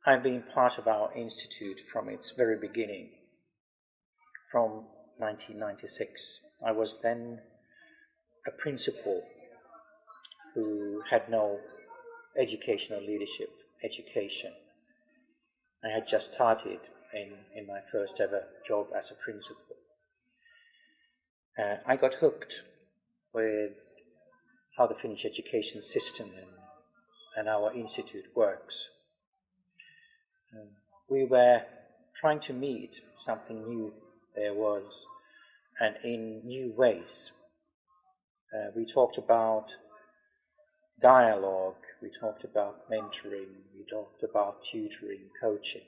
I've been part of our institute from its very beginning, from 1996. I was then a principal who had no educational leadership education. I had just started in my first ever job as a principal. I got hooked with how the Finnish education system and our institute works. We were trying to meet something new there was, and in new ways. We talked about dialogue, we talked about mentoring, we talked about tutoring, coaching.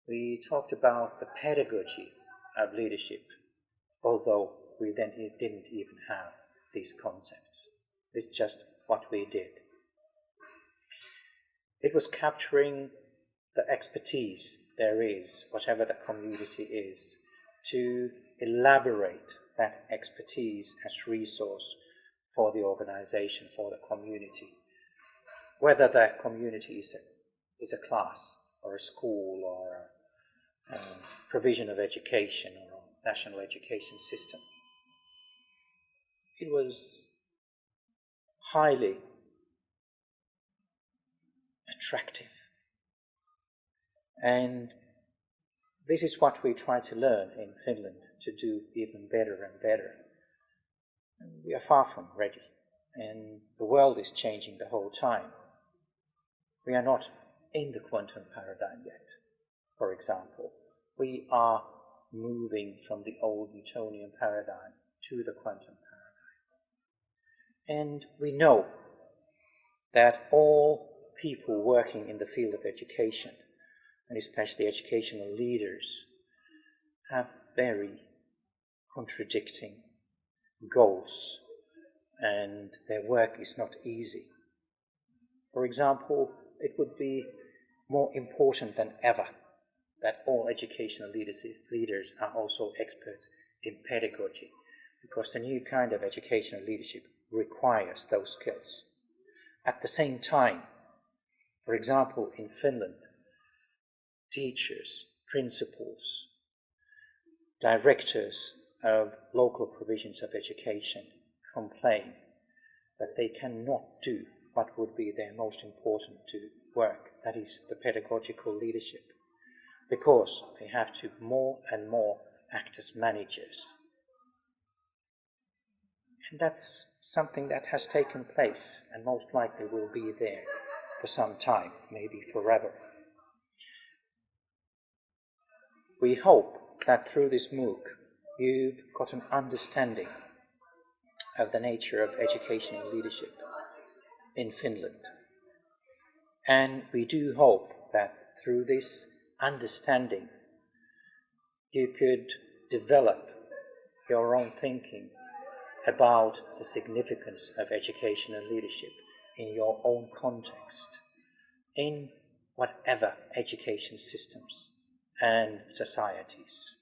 We talked about the pedagogy of leadership, although we then didn't even have these concepts. It's just what we did. It was capturing the expertise there is, whatever the community is, to elaborate that expertise as resource for the organization, for the community. Whether that community is a class or a school or a provision of education or a national education system. It was highly attractive. And this is what we try to learn in Finland, to do even better and better. And we are far from ready, and the world is changing the whole time. We are not in the quantum paradigm yet, for example. We are moving from the old Newtonian paradigm to the quantum paradigm. And we know that all people working in the field of education, and especially educational leaders, have very contradicting goals, and their work is not easy. For example, it would be more important than ever that all educational leaders are also experts in pedagogy, because the new kind of educational leadership requires those skills. At the same time, for example, in Finland, teachers, principals, directors of local provisions of education complain that they cannot do what would be their most important work, that is the pedagogical leadership, because they have to more and more act as managers. And that's something that has taken place and most likely will be there for some time, maybe forever. We hope that through this MOOC you've got an understanding of the nature of educational leadership in Finland. And we do hope that through this understanding you could develop your own thinking about the significance of educational leadership in your own context, in whatever education systems and societies.